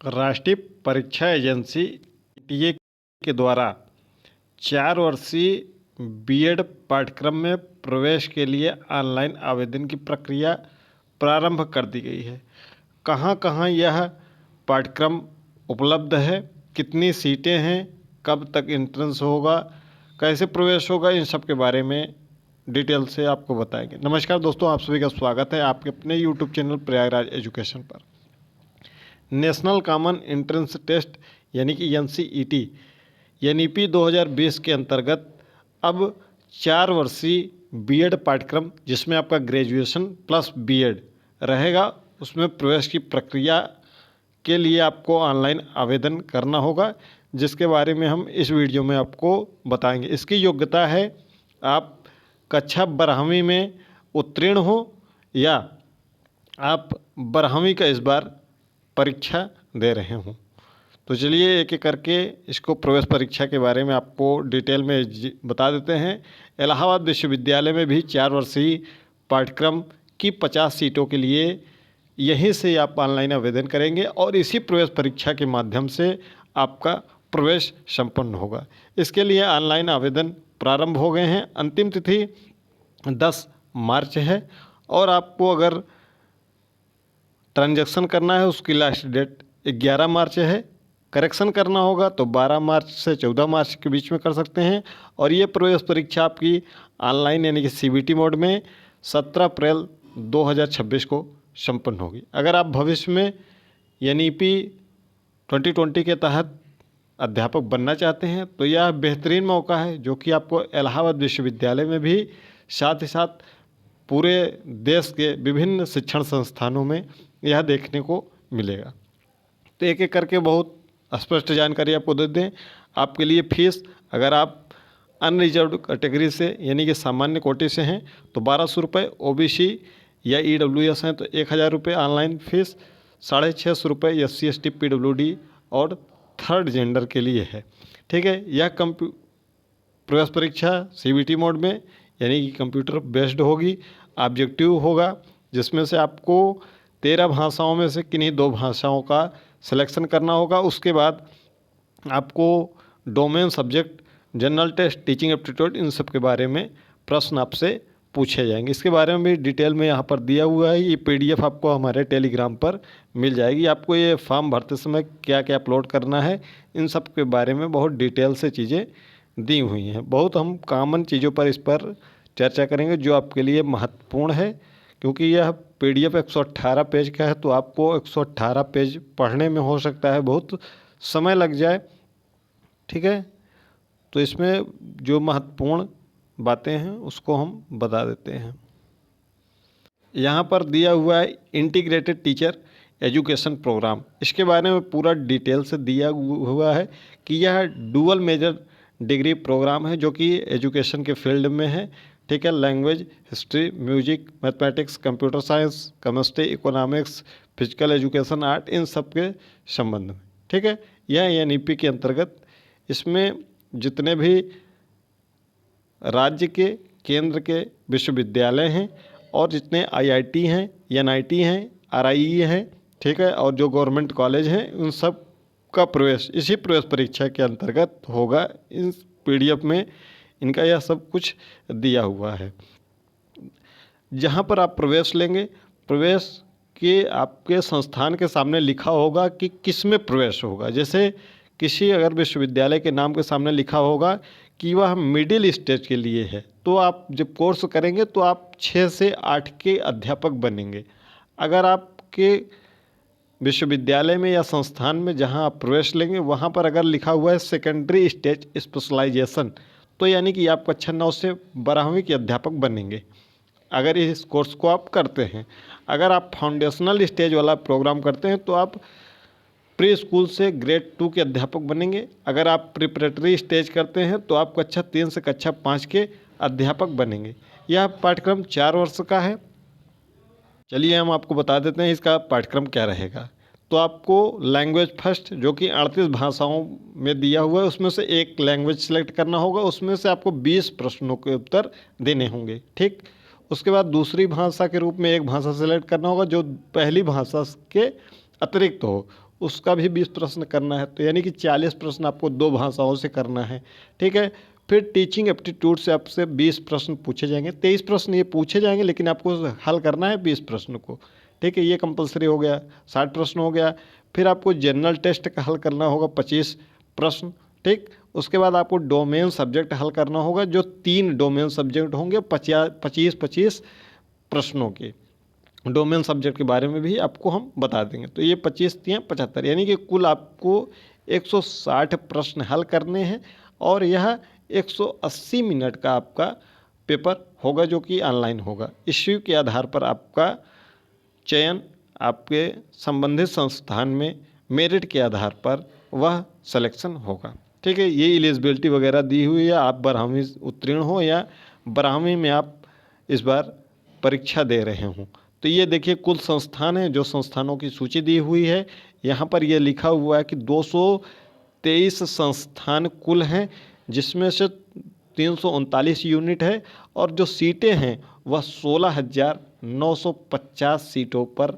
राष्ट्रीय परीक्षा agency TA के द्वारा 4 वर्षीय बीएड पाठ्यक्रम में प्रवेश के लिए ऑनलाइन आवेदन की प्रक्रिया प्रारंभ कर दी गई है। कहां कहां यह पाठ्यक्रम उपलब्ध है, कितनी सीटें हैं, कब तक एंट्रेंस होगा, कैसे प्रवेश होगा, इन सब के बारे में डिटेल से आपको बताएंगे। नमस्कार दोस्तों, आप सभी का स्वागत है आपके अपने यूट्यूब चैनल प्रयागराज एजुकेशन पर। नेशनल कॉमन एंट्रेंस टेस्ट यानी कि एनसीईटी एनईपी 2020 के अंतर्गत अब 4 वर्षीय बीएड पाठ्यक्रम, जिसमें आपका ग्रेजुएशन प्लस बीएड रहेगा, उसमें प्रवेश की प्रक्रिया के लिए आपको ऑनलाइन आवेदन करना होगा, जिसके बारे में हम इस वीडियो में आपको बताएंगे। इसकी योग्यता है आप कक्षा 12वीं में उत्तीर्ण हो या आप 12वीं का इस बार परीक्षा दे रहे हों। तो चलिए एक एक करके इसको प्रवेश परीक्षा के बारे में आपको डिटेल में बता देते हैं। इलाहाबाद विश्वविद्यालय में भी 4 वर्षीय पाठ्यक्रम की 50 सीटों के लिए यहीं से आप ऑनलाइन आवेदन करेंगे और इसी प्रवेश परीक्षा के माध्यम से आपका प्रवेश संपन्न होगा। इसके लिए ऑनलाइन आवेदन प्रारंभ हो गए हैं। अंतिम तिथि 10 मार्च है और आपको अगर ट्रांजैक्शन करना है उसकी लास्ट डेट 11 मार्च है। करेक्शन करना होगा तो 12 मार्च से 14 मार्च के बीच में कर सकते हैं। और ये प्रवेश परीक्षा आपकी ऑनलाइन यानी कि सीबीटी मोड में 17 अप्रैल 2026 को संपन्न होगी। अगर आप भविष्य में एनईपी 2020 के तहत अध्यापक बनना चाहते हैं तो यह बेहतरीन मौका है, जो कि आपको इलाहाबाद विश्वविद्यालय में भी साथ ही साथ पूरे देश के विभिन्न शिक्षण संस्थानों में यह देखने को मिलेगा। तो एक एक करके बहुत स्पष्ट जानकारी आपको दे दें। आपके लिए फीस, अगर आप अनरिजर्व कैटेगरी से यानी कि सामान्य कोटि से हैं तो 1200 रुपये, ओबीसी या ईडब्ल्यूएस हैं तो 1000 रुपये ऑनलाइन फीस, 650 रुपये SC/ST PWD और थर्ड जेंडर के लिए है। ठीक है, यह प्रवेश परीक्षा सीबीटी मोड में यानी कि कंप्यूटर बेस्ड होगी। ऑब्जेक्टिव होगा, जिसमें से आपको 13 भाषाओं में से किन्हीं 2 भाषाओं का सिलेक्शन करना होगा। उसके बाद आपको domain subject, general test, teaching aptitude, इन सब के बारे में प्रश्न आपसे पूछे जाएंगे। इसके बारे में भी डिटेल में यहाँ पर दिया हुआ है। ये PDF आपको हमारे टेलीग्राम पर मिल जाएगी। आपको ये फॉर्म भरते समय क्या क्या अपलोड करना है, इन सब के बारे में बहुत डिटेल से चीज़ें दी हुई हैं। बहुत हम कॉमन चीज़ों पर इस पर चर्चा करेंगे जो आपके लिए महत्वपूर्ण है, क्योंकि यह PDF 118 पेज का है तो आपको 118 पेज पढ़ने में हो सकता है बहुत समय लग जाए। ठीक है, तो इसमें जो महत्वपूर्ण बातें हैं उसको हम बता देते हैं। यहाँ पर दिया हुआ है इंटीग्रेटेड टीचर एजुकेशन प्रोग्राम। इसके बारे में पूरा डिटेल से दिया हुआ है कि यह डुअल मेजर डिग्री प्रोग्राम है जो कि एजुकेशन के फील्ड में है। ठीक है, language, history, music, mathematics, computer science, chemistry, economics, physical education, art, इन सब के संबंध में। ठीक है, यह एनईपी के अंतर्गत इसमें जितने भी राज्य के, केंद्र के विश्वविद्यालय हैं और जितने IIT हैं, NIT हैं, RIE हैं, ठीक है, और जो गवर्नमेंट कॉलेज हैं, उन सब का प्रवेश इसी प्रवेश परीक्षा के अंतर्गत होगा। इन PDF में इनका यह सब कुछ दिया हुआ है। जहाँ पर आप प्रवेश लेंगे, प्रवेश के आपके संस्थान के सामने लिखा होगा कि किस में प्रवेश होगा। जैसे किसी अगर विश्वविद्यालय के नाम के सामने लिखा होगा कि वह मिडिल स्टेज के लिए है, तो आप जब कोर्स करेंगे तो आप 6 से 8 के अध्यापक बनेंगे। अगर आपके विश्वविद्यालय में या संस्थान में जहां आप प्रवेश लेंगे वहां पर अगर लिखा हुआ है सेकेंडरी स्टेज स्पेशलाइजेशन, तो यानी कि आप कक्षा 9 से 12वीं के अध्यापक बनेंगे अगर इस कोर्स को आप करते हैं। अगर आप फाउंडेशनल स्टेज वाला प्रोग्राम करते हैं तो आप प्री स्कूल से ग्रेड 2 के अध्यापक बनेंगे। अगर आप प्रिपरेटरी स्टेज करते हैं तो आप कक्षा 3 से कक्षा 5 के अध्यापक बनेंगे। यह पाठ्यक्रम 4 वर्ष का है। चलिए हम आपको बता देते हैं इसका पाठ्यक्रम क्या रहेगा। तो आपको लैंग्वेज फर्स्ट, जो कि 38 भाषाओं में दिया हुआ है, उसमें से एक लैंग्वेज सेलेक्ट करना होगा। उसमें से आपको 20 प्रश्नों के उत्तर देने होंगे। ठीक, उसके बाद दूसरी भाषा के रूप में एक भाषा सेलेक्ट करना होगा जो पहली भाषा के अतिरिक्त हो। उसका भी 20 प्रश्न करना है। तो यानी कि 40 प्रश्न आपको 2 भाषाओं से करना है, ठीक है। फिर टीचिंग एप्टीट्यूड से आपसे 20 प्रश्न पूछे जाएंगे। 23 प्रश्न ये पूछे जाएंगे, लेकिन आपको हल करना है 20 प्रश्न को, ठीक है। ये कंपलसरी हो गया, 60 प्रश्न हो गया। फिर आपको जनरल टेस्ट का हल करना होगा 25 प्रश्न, ठीक। उसके बाद आपको डोमेन सब्जेक्ट हल करना होगा, जो 3 डोमेन सब्जेक्ट होंगे 25-25 प्रश्नों के। डोमेन सब्जेक्ट के बारे में भी आपको हम बता देंगे। तो ये 25-3-75, यानी कि कुल आपको 160 प्रश्न हल करने हैं, और यह 180 मिनट का आपका पेपर होगा, जो कि ऑनलाइन होगा। इश्यू के आधार पर आपका चयन आपके संबंधित संस्थान में मेरिट के आधार पर वह सिलेक्शन होगा, ठीक है। ये एलिजिबिलिटी वगैरह दी हुई है, आप 12वीं उत्तीर्ण हो या 12वीं में आप इस बार परीक्षा दे रहे हों। तो ये देखिए कुल संस्थान है, जो संस्थानों की सूची दी हुई है। यहाँ पर ये लिखा हुआ है कि 223 संस्थान कुल हैं, जिसमें से 339 यूनिट है, और जो सीटें हैं वह 16,950 सीटों पर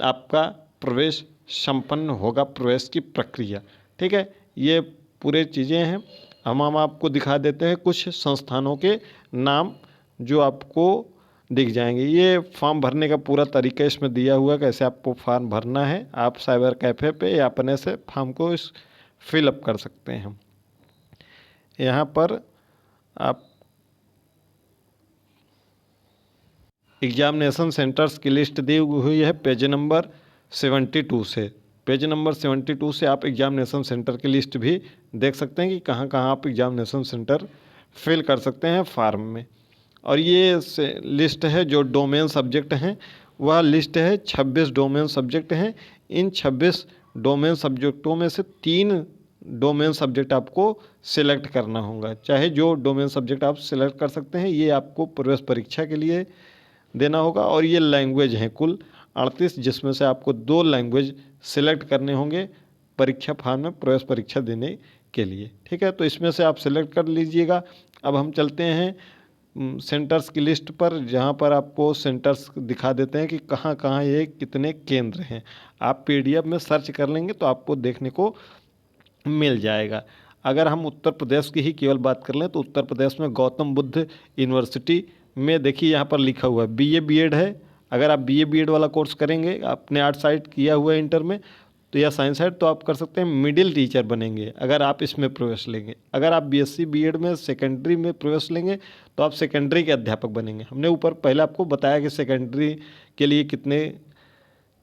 आपका प्रवेश संपन्न होगा, प्रवेश की प्रक्रिया, ठीक है। ये पूरे चीज़ें हैं। हम आपको दिखा देते हैं कुछ संस्थानों के नाम जो आपको दिख जाएंगे। ये फॉर्म भरने का पूरा तरीका इसमें दिया हुआ है, कैसे आपको फॉर्म भरना है। आप साइबर कैफ़े पे या अपने से फॉर्म को फिलअप कर सकते हैं। यहाँ पर आप एग्जामिनेशन सेंटर्स की लिस्ट दी हुई है पेज नंबर 72 से। पेज नंबर 72 से आप एग्जामिनेशन सेंटर की लिस्ट भी देख सकते हैं कि कहाँ कहाँ आप एग्जामिनेशन सेंटर फिल कर सकते हैं फॉर्म में। और ये लिस्ट है जो डोमेन सब्जेक्ट हैं, वह लिस्ट है 26 डोमेन सब्जेक्ट हैं। इन 26 डोमेन सब्जेक्टों में से 3 डोमेन सब्जेक्ट आपको सिलेक्ट करना होगा। चाहे जो डोमेन सब्जेक्ट आप सिलेक्ट कर सकते हैं, ये आपको प्रवेश परीक्षा के लिए देना होगा। और ये लैंग्वेज हैं कुल 38, जिसमें से आपको 2 लैंग्वेज सिलेक्ट करने होंगे परीक्षा फॉर्म में प्रवेश परीक्षा देने के लिए, ठीक है। तो इसमें से आप सिलेक्ट कर लीजिएगा। अब हम चलते हैं सेंटर्स की लिस्ट पर, जहाँ पर आपको सेंटर्स दिखा देते हैं कि कहाँ कहाँ ये कितने केंद्र हैं। आप PDF में सर्च कर लेंगे तो आपको देखने को मिल जाएगा। अगर हम उत्तर प्रदेश की ही केवल बात कर लें तो उत्तर प्रदेश में गौतम बुद्ध यूनिवर्सिटी में देखिए यहाँ पर लिखा हुआ है BA BEd है। अगर आप BA BEd वाला कोर्स करेंगे, आपने आर्ट साइड किया हुआ है इंटर में तो या साइंस साइड, तो आप कर सकते हैं मिडिल टीचर बनेंगे अगर आप इसमें प्रवेश लेंगे। अगर आप BSc BEd में सेकेंडरी में प्रवेश लेंगे तो आप सेकेंडरी के अध्यापक बनेंगे। हमने ऊपर पहले आपको बताया कि सेकेंडरी के लिए कितने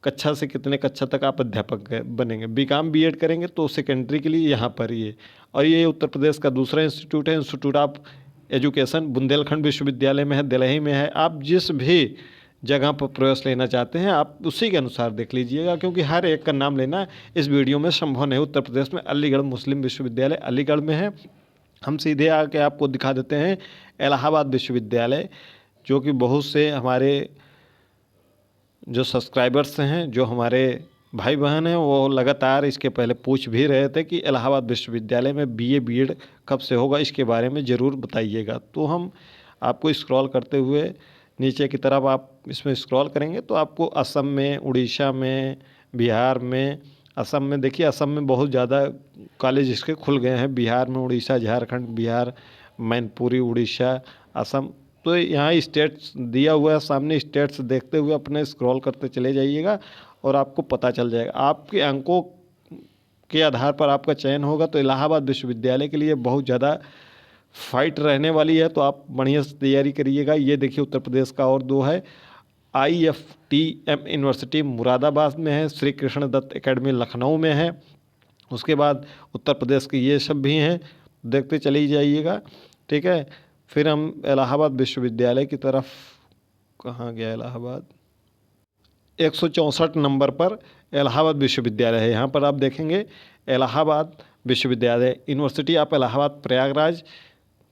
कक्षा से कितने कक्षा तक आप अध्यापक बनेंगे। BCom BEd करेंगे तो सेकेंडरी के लिए यहाँ पर ये, और ये उत्तर प्रदेश का दूसरा इंस्टीट्यूट है, इंस्टीट्यूट ऑफ एजुकेशन, बुंदेलखंड विश्वविद्यालय में है, दिल्ली में है। आप जिस भी जगह पर प्रवेश लेना चाहते हैं आप उसी के अनुसार देख लीजिएगा, क्योंकि हर एक का नाम लेना इस वीडियो में संभव नहीं। उत्तर प्रदेश में अलीगढ़ मुस्लिम विश्वविद्यालय अलीगढ़ में है। हम सीधे आके आपको दिखा देते हैं इलाहाबाद विश्वविद्यालय, जो कि बहुत से हमारे जो सब्सक्राइबर्स हैं, जो हमारे भाई बहन हैं, वो लगातार इसके पहले पूछ भी रहे थे कि इलाहाबाद विश्वविद्यालय में BA BEd कब से होगा, इसके बारे में ज़रूर बताइएगा। तो हम आपको स्क्रॉल करते हुए नीचे की तरफ आप इसमें स्क्रॉल करेंगे तो आपको असम में, उड़ीसा में, बिहार में, असम में देखिए असम में बहुत ज़्यादा कॉलेज इसके खुल गए हैं। बिहार में उड़ीसा, झारखंड, बिहार, मैनपुरी, उड़ीसा, असम। तो यहाँ स्टेट्स दिया हुआ है सामने, स्टेट्स देखते हुए अपने स्क्रॉल करते चले जाइएगा और आपको पता चल जाएगा। आपके अंकों के आधार पर आपका चयन होगा। तो इलाहाबाद विश्वविद्यालय के लिए बहुत ज़्यादा फाइट रहने वाली है, तो आप बढ़िया से तैयारी करिएगा। ये देखिए उत्तर प्रदेश का और 2 है, IFTM यूनिवर्सिटी मुरादाबाद में है, श्री कृष्ण दत्त एकेडमी लखनऊ में है। उसके बाद उत्तर प्रदेश के ये सब भी हैं, देखते चले जाइएगा, ठीक है। फिर हम इलाहाबाद विश्वविद्यालय की तरफ, कहाँ गया इलाहाबाद, 164 नंबर पर इलाहाबाद विश्वविद्यालय है। यहाँ पर आप देखेंगे इलाहाबाद विश्वविद्यालय, यूनिवर्सिटी ऑफ इलाहाबाद प्रयागराज,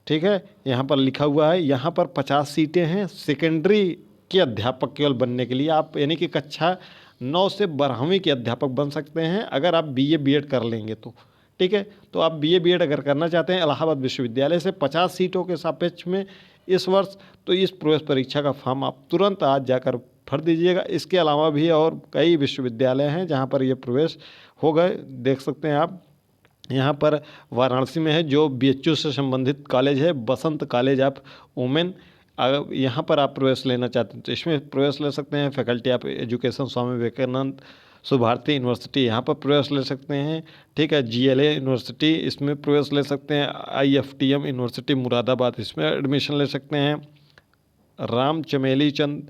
ठीक है। यहाँ पर लिखा हुआ है। यहाँ पर 50 सीटें हैं सेकेंडरी के अध्यापक केवल बनने के लिए। आप यानी कि कक्षा 9 से 12वीं के अध्यापक बन सकते हैं अगर आप BA BEd कर लेंगे तो, ठीक है। तो आप BA BEd अगर करना चाहते हैं इलाहाबाद विश्वविद्यालय से 50 सीटों के सापेक्ष में इस वर्ष, तो इस प्रवेश परीक्षा का फॉर्म आप तुरंत आज जाकर भर दीजिएगा। इसके अलावा भी और कई विश्वविद्यालय हैं जहाँ पर ये प्रवेश हो गए, देख सकते हैं आप। यहाँ पर वाराणसी में है जो BHU से संबंधित कॉलेज है, बसंत कॉलेज ऑफ वुमेन। अगर यहाँ पर आप प्रवेश लेना चाहते हैं तो इसमें प्रवेश ले सकते हैं। Faculty of education Swami Vivekanand Subharti university, यहाँ पर प्रवेश ले सकते हैं। ठीक है, GLA यूनिवर्सिटी, इसमें प्रवेश ले सकते हैं। IFTM यूनिवर्सिटी मुरादाबाद, इसमें एडमिशन ले सकते हैं। राम चमेली चंद,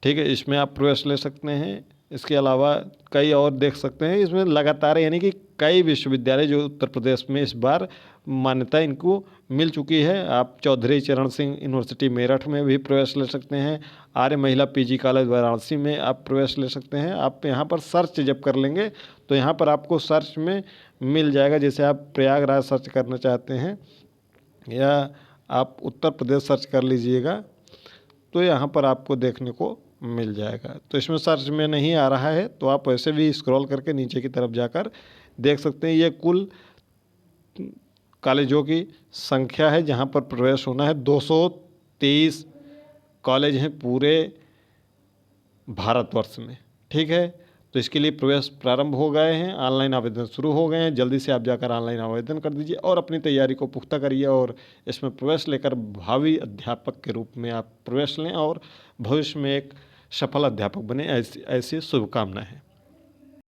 ठीक है, इसमें आप प्रवेश ले सकते हैं। इसके अलावा कई और देख सकते हैं। इसमें लगातार यानी कि कई विश्वविद्यालय जो उत्तर प्रदेश में इस बार मान्यता इनको मिल चुकी है। आप चौधरी चरण सिंह यूनिवर्सिटी मेरठ में भी प्रवेश ले सकते हैं। आर्य महिला PG कॉलेज वाराणसी में आप प्रवेश ले सकते हैं। आप यहाँ पर सर्च जब कर लेंगे तो यहाँ पर आपको सर्च में मिल जाएगा। जैसे आप प्रयागराज सर्च करना चाहते हैं या आप उत्तर प्रदेश सर्च कर लीजिएगा तो यहाँ पर आपको देखने को मिल जाएगा। तो इसमें सर्च में नहीं आ रहा है तो आप ऐसे भी स्क्रॉल करके नीचे की तरफ जाकर देख सकते हैं। ये कुल कॉलेजों की संख्या है जहाँ पर प्रवेश होना है। 223 कॉलेज हैं पूरे भारतवर्ष में। ठीक है, तो इसके लिए प्रवेश प्रारंभ हो गए हैं, ऑनलाइन आवेदन शुरू हो गए हैं। जल्दी से आप जाकर ऑनलाइन आवेदन कर दीजिए और अपनी तैयारी को पुख्ता करिए और इसमें प्रवेश लेकर भावी अध्यापक के रूप में आप प्रवेश लें और भविष्य में एक सफल अध्यापक बने, ऐसी शुभकामनाएं हैं।